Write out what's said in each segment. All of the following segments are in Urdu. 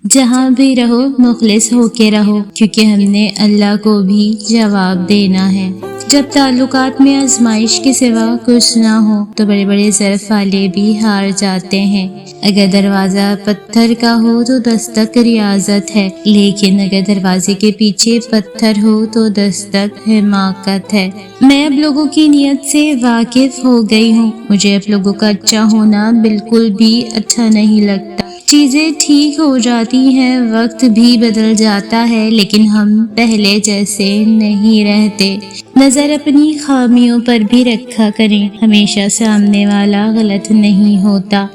جہاں بھی رہو مخلص ہو کے رہو، کیونکہ ہم نے اللہ کو بھی جواب دینا ہے۔ جب تعلقات میں آزمائش کے سوا کچھ نہ ہو تو بڑے بڑے ظرف والے بھی ہار جاتے ہیں۔ اگر دروازہ پتھر کا ہو تو دستک ریاضت ہے، لیکن اگر دروازے کے پیچھے پتھر ہو تو دستک حماقت ہے۔ میں اب لوگوں کی نیت سے واقف ہو گئی ہوں، مجھے اب لوگوں کا اچھا ہونا بالکل بھی اچھا نہیں لگتا۔ چیزیں ٹھیک ہو جاتی ہیں، وقت بھی بدل جاتا ہے، لیکن ہم پہلے جیسے نہیں رہتے۔ نظر اپنی خامیوں پر بھی رکھا کریں، ہمیشہ سامنے والا غلط نہیں ہوتا۔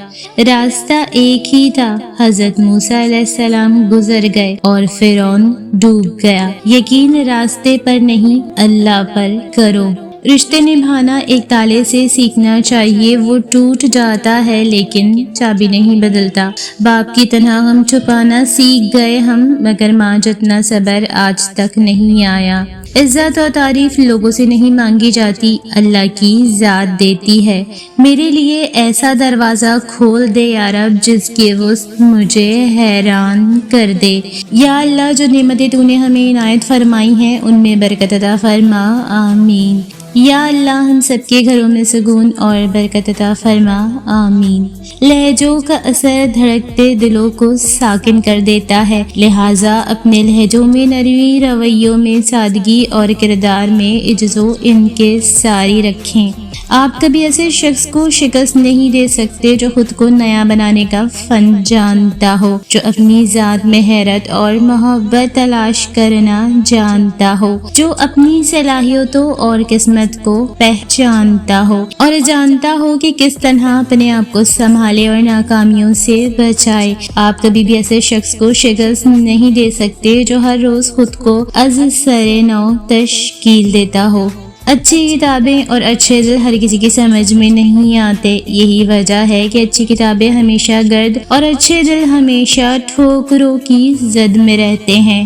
راستہ ایک ہی تھا، حضرت موسیٰ علیہ السلام گزر گئے اور فرعون ڈوب گیا۔ یقین راستے پر نہیں، اللہ پر کرو۔ رشتے نبھانا ایک تالے سے سیکھنا چاہیے، وہ ٹوٹ جاتا ہے لیکن چابی نہیں بدلتا۔ باپ کی طرح ہم چھپانا سیکھ گئے ہم، مگر ماں جتنا صبر آج تک نہیں آیا۔ عزت اور تعریف لوگوں سے نہیں مانگی جاتی، اللہ کی ذات دیتی ہے۔ میرے لیے ایسا دروازہ کھول دے یا رب جس کے وسط مجھے حیران کر دے۔ یا اللہ، جو نعمتیں تو نے ہمیں عنایت فرمائی ہیں ان میں برکت عطا فرما، آمین۔ یا اللہ، ہم سب کے گھروں میں سکون اور برکت عطا فرما، آمین۔ لہجوں کا اثر دھڑکتے دلوں کو ساکن کر دیتا ہے، لہٰذا اپنے لہجوں میں نرمی، رویوں میں سادگی اور کردار میں عجز و انکساری رکھیں۔ آپ کبھی ایسے شخص کو شکست نہیں دے سکتے جو خود کو نیا بنانے کا فن جانتا ہو، جو اپنی ذات میں حیرت اور محبت تلاش کرنا جانتا ہو، جو اپنی صلاحیتوں اور قسمت کو پہچانتا ہو اور جانتا ہو کہ کس طرح اپنے آپ کو سنبھالے اور ناکامیوں سے بچائے۔ آپ کبھی بھی ایسے شخص کو شکست نہیں دے سکتے جو ہر روز خود کو از سر نو تشکیل دیتا ہو۔ اچھی کتابیں اور اچھے دل ہر کسی کی سمجھ میں نہیں آتے، یہی وجہ ہے کہ اچھی کتابیں ہمیشہ گرد اور اچھے دل ہمیشہ ٹھوکروں کی زد میں رہتے ہیں۔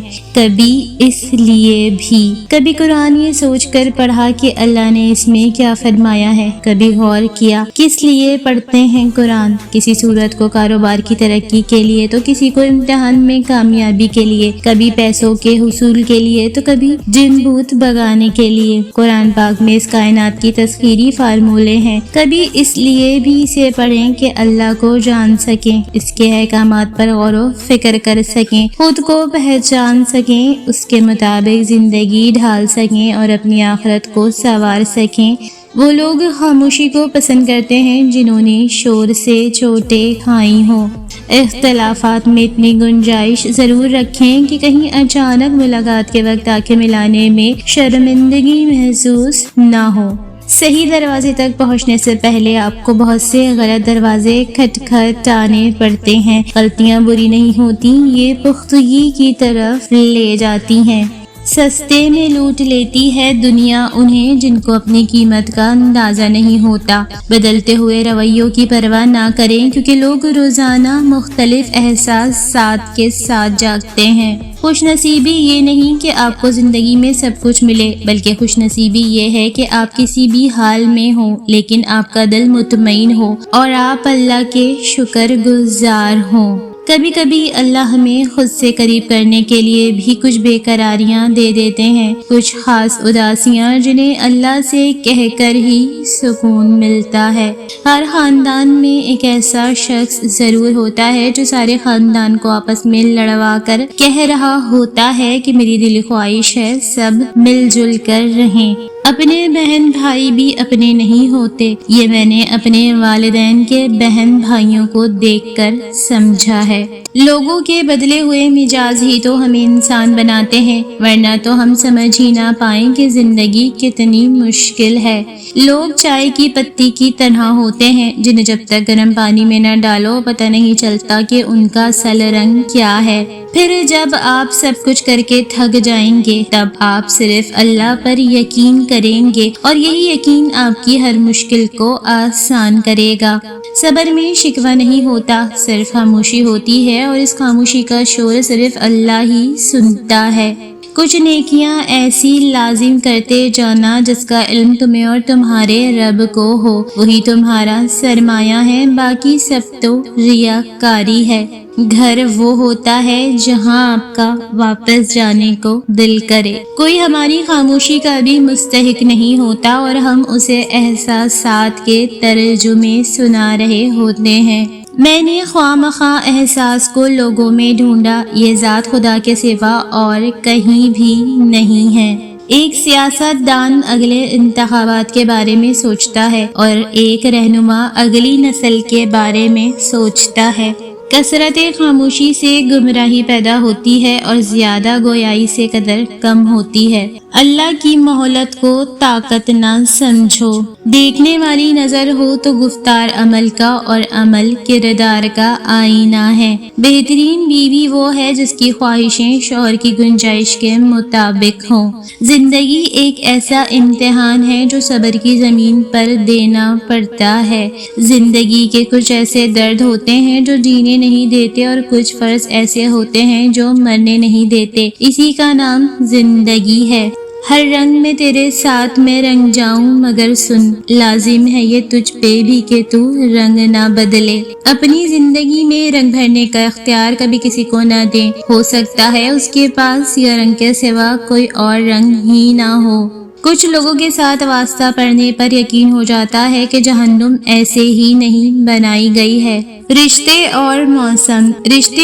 کبھی قرآن یہ سوچ کر پڑھا کہ اللہ نے اس میں کیا فرمایا ہے، کبھی غور کیا کس لیے پڑھتے ہیں قرآن، کسی صورت کو کاروبار کی ترقی کے لیے تو کسی کو امتحان میں کامیابی کے لیے، کبھی پیسوں کے حصول کے لیے تو کبھی جن بھوت بگانے کے لیے۔ قرآن پاک میں اس کائنات کی تسخیری فارمولے ہیں، کبھی اس لیے بھی اسے پڑھیں کہ اللہ کو جان سکیں، اس کے احکامات پر غور و فکر کر سکیں، خود کو پہچان سکیں، اس کے مطابق زندگی ڈھال سکیں اور اپنی آخرت کو سنوار سکیں۔ وہ لوگ خاموشی کو پسند کرتے ہیں جنہوں نے شور سے چوٹیں کھائی ہوں۔ اختلافات میں اتنی گنجائش ضرور رکھیں کہ کہیں اچانک ملاقات کے وقت آنکھیں ملانے میں شرمندگی محسوس نہ ہو۔ صحیح دروازے تک پہنچنے سے پہلے آپ کو بہت سے غلط دروازے کھٹکھٹانے پڑتے ہیں۔ غلطیاں بری نہیں ہوتی، یہ پختگی کی طرف لے جاتی ہیں۔ سستے میں لوٹ لیتی ہے دنیا انہیں جن کو اپنی قیمت کا اندازہ نہیں ہوتا۔ بدلتے ہوئے رویوں کی پرواہ نہ کریں، کیونکہ لوگ روزانہ مختلف احساسات کے ساتھ جاگتے ہیں۔ خوش نصیبی یہ نہیں کہ آپ کو زندگی میں سب کچھ ملے، بلکہ خوش نصیبی یہ ہے کہ آپ کسی بھی حال میں ہوں لیکن آپ کا دل مطمئن ہو اور آپ اللہ کے شکر گزار ہوں۔ کبھی کبھی اللہ ہمیں خود سے قریب کرنے کے لیے بھی کچھ بے قراریاں دے دیتے ہیں، کچھ خاص اداسیاں جنہیں اللہ سے کہہ کر ہی سکون ملتا ہے۔ ہر خاندان میں ایک ایسا شخص ضرور ہوتا ہے جو سارے خاندان کو آپس میں لڑوا کر کہہ رہا ہوتا ہے کہ میری دلی خواہش ہے سب مل جل کر رہیں۔ اپنے بہن بھائی بھی اپنے نہیں ہوتے، یہ میں نے اپنے والدین کے بہن بھائیوں کو دیکھ کر سمجھا ہے۔ لوگوں کے بدلے ہوئے مزاج ہی تو ہمیں انسان بناتے ہیں، ورنہ تو ہم سمجھ ہی نہ پائیں کہ زندگی کتنی مشکل ہے۔ لوگ چائے کی پتی کی طرح ہوتے ہیں جنہیں جب تک گرم پانی میں نہ ڈالو پتہ نہیں چلتا کہ ان کا اصل رنگ کیا ہے۔ پھر جب آپ سب کچھ کر کے تھک جائیں گے تب آپ صرف اللہ پر یقین کریں گے اور یہی یقین آپ کی ہر مشکل کو آسان کرے گا۔ صبر میں شکوہ نہیں ہوتا، صرف خاموشی ہوتی ہے اور اس خاموشی کا شور صرف اللہ ہی سنتا ہے۔ کچھ نیکیاں ایسی لازم کرتے جانا جس کا علم تمہیں اور تمہارے رب کو ہو، وہی تمہارا سرمایہ ہے، باقی سب تو ریاکاری ہے۔ گھر وہ ہوتا ہے جہاں آپ کا واپس جانے کو دل کرے۔ کوئی ہماری خاموشی کا بھی مستحق نہیں ہوتا اور ہم اسے احساسات کے ترجمے سنا رہے ہوتے ہیں۔ میں نے خواہ مخواہ احساس کو لوگوں میں ڈھونڈا، یہ ذات خدا کے سوا اور کہیں بھی نہیں ہے۔ ایک سیاست دان اگلے انتخابات کے بارے میں سوچتا ہے اور ایک رہنما اگلی نسل کے بارے میں سوچتا ہے۔ کثرت خاموشی سے گمراہی پیدا ہوتی ہے اور زیادہ گویائی سے قدر کم ہوتی ہے۔ اللہ کی مہلت کو طاقت نہ سمجھو۔ دیکھنے والی نظر ہو تو گفتار عمل کا اور عمل کردار کا آئینہ ہے۔ بہترین بیوی وہ ہے جس کی خواہشیں شوہر کی گنجائش کے مطابق ہوں۔ زندگی ایک ایسا امتحان ہے جو صبر کی زمین پر دینا پڑتا ہے۔ زندگی کے کچھ ایسے درد ہوتے ہیں جو جینے نہیں دیتے اور کچھ فرض ایسے ہوتے ہیں جو مرنے نہیں دیتے، اسی کا نام زندگی ہے۔ ہر رنگ میں تیرے ساتھ میں رنگ جاؤں، مگر سن، لازم ہے یہ تجھ پہ بھی کہ تو رنگ نہ بدلے۔ اپنی زندگی میں رنگ بھرنے کا اختیار کبھی کسی کو نہ دیں، ہو سکتا ہے اس کے پاس یہ رنگ کے سوا کوئی اور رنگ ہی نہ ہو۔ کچھ لوگوں کے ساتھ واسطہ پڑھنے پر یقین ہو جاتا ہے کہ جہنم ایسے ہی نہیں بنائی گئی ہے۔ رشتے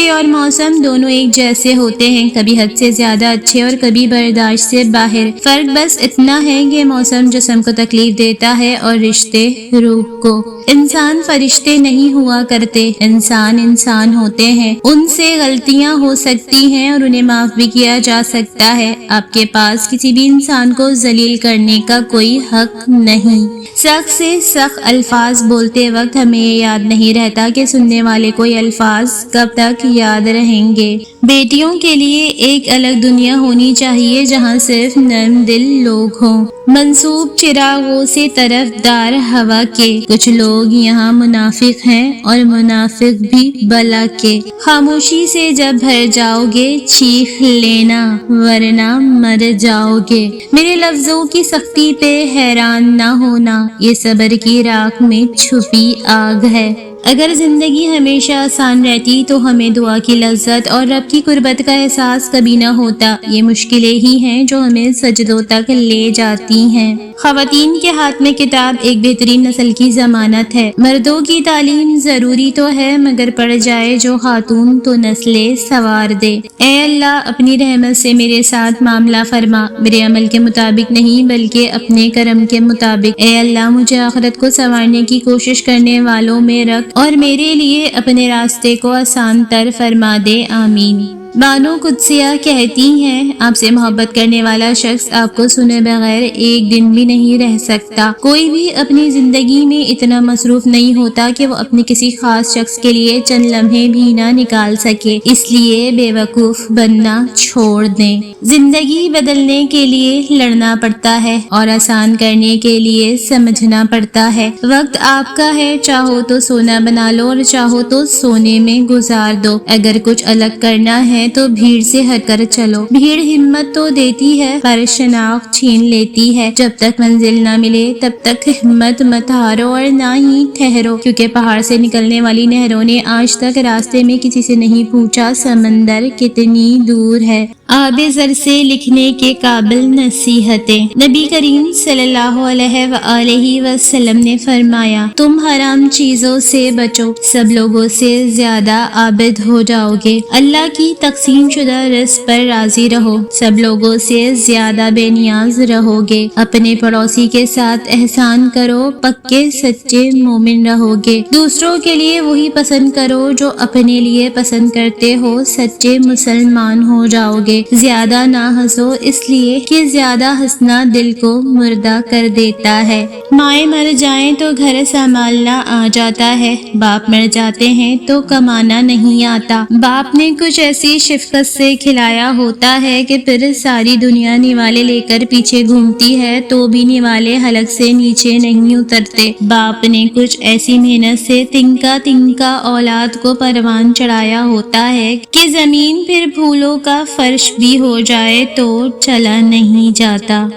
اور موسم دونوں ایک جیسے ہوتے ہیں، کبھی حد سے زیادہ اچھے اور کبھی برداشت سے باہر۔ فرق بس اتنا ہے کہ موسم جسم کو تکلیف دیتا ہے اور رشتے روح کو۔ انسان فرشتے نہیں ہوا کرتے، انسان ہوتے ہیں۔ ان سے غلطیاں ہو سکتی ہیں اور انہیں معاف بھی کیا جا سکتا ہے۔ آپ کے پاس کسی بھی انسان کو ذلیل کرنے کا کوئی حق نہیں۔ سخت سے سخت الفاظ بولتے وقت ہمیں یہ یاد نہیں رہتا کہ سننے والے کو یہ الفاظ کب تک یاد رہیں گے۔ بیٹیوں کے لیے ایک الگ دنیا ہونی چاہیے جہاں صرف نرم دل لوگ ہوں، منسوب چراغوں سے طرفدار ہوا کے۔ کچھ لوگ یہاں منافق ہیں اور منافق بھی بلا کے۔ خاموشی سے جب بھر جاؤ گے چیخ لینا ورنہ مر جاؤ گے۔ میرے لفظوں کی سختی پہ حیران نہ ہونا، یہ صبر کی راکھ میں چھپی آگ ہے۔ اگر زندگی ہمیشہ آسان رہتی تو ہمیں دعا کی لذت اور رب کی قربت کا احساس کبھی نہ ہوتا۔ یہ مشکلیں ہی ہیں جو ہمیں سجدوں تک لے جاتی ہیں۔ خواتین کے ہاتھ میں کتاب ایک بہترین نسل کی ضمانت ہے۔ مردوں کی تعلیم ضروری تو ہے، مگر پڑ جائے جو خاتون تو نسلیں سنوار دے۔ اے اللہ، اپنی رحمت سے میرے ساتھ معاملہ فرما، میرے عمل کے مطابق نہیں بلکہ اپنے کرم کے مطابق۔ اے اللہ، مجھے آخرت کو سنوارنے کی کوشش کرنے والوں میں رکھ اور میرے لیے اپنے راستے کو آسان تر فرما دے، آمین۔ بانو قدسیہ کہتی ہیں، آپ سے محبت کرنے والا شخص آپ کو سنے بغیر ایک دن بھی نہیں رہ سکتا۔ کوئی بھی اپنی زندگی میں اتنا مصروف نہیں ہوتا کہ وہ اپنے کسی خاص شخص کے لیے چند لمحے بھی نہ نکال سکے، اس لیے بے وقوف بننا چھوڑ دیں۔ زندگی بدلنے کے لیے لڑنا پڑتا ہے اور آسان کرنے کے لیے سمجھنا پڑتا ہے۔ وقت آپ کا ہے، چاہو تو سونا بنا لو اور چاہو تو سونے میں گزار دو۔ اگر کچھ الگ کرنا ہے تو بھیڑ سے ہٹ کر چلو۔ بھیڑ ہمت تو دیتی ہے پر شناخت چھین لیتی ہے۔ جب تک منزل نہ ملے تب تک ہمت مت ہارو اور نہ ہی ٹھہرو، کیونکہ پہاڑ سے نکلنے والی نہروں نے آج تک راستے میں کسی سے نہیں پوچھا سمندر کتنی دور ہے۔ آب زر سے لکھنے کے قابل نصیحتیں۔ نبی کریم صلی اللہ علیہ وآلہ وسلم نے فرمایا، تم حرام چیزوں سے بچو، سب لوگوں سے زیادہ عابد ہو جاؤ گے۔ اللہ کی تقسیم شدہ رزق پر راضی رہو، سب لوگوں سے زیادہ بے نیاز رہو گے۔ اپنے پڑوسی کے ساتھ احسان کرو، پکے سچے مومن رہو گے۔ دوسروں کے لیے وہی پسند کرو جو اپنے لیے پسند کرتے ہو، سچے مسلمان ہو جاؤ گے۔ زیادہ نہ ہنسو، اس لیے کہ زیادہ ہنسنا دل کو مردہ کر دیتا ہے۔ مائیں مر جائیں تو گھر سنبھالنا آ جاتا ہے، باپ مر جاتے ہیں تو کمانا نہیں آتا۔ باپ نے کچھ ایسی شفقت سے کھلایا ہوتا ہے کہ پھر ساری دنیا نوالے لے کر پیچھے گھومتی ہے تو بھی نوالے حلق سے نیچے نہیں اترتے۔ باپ نے کچھ ایسی محنت سے تنکا تنکا اولاد کو پروان چڑھایا ہوتا ہے کہ زمین پھر پھولوں کا فرش بھی ہو جائے تو چلا نہیں جاتا۔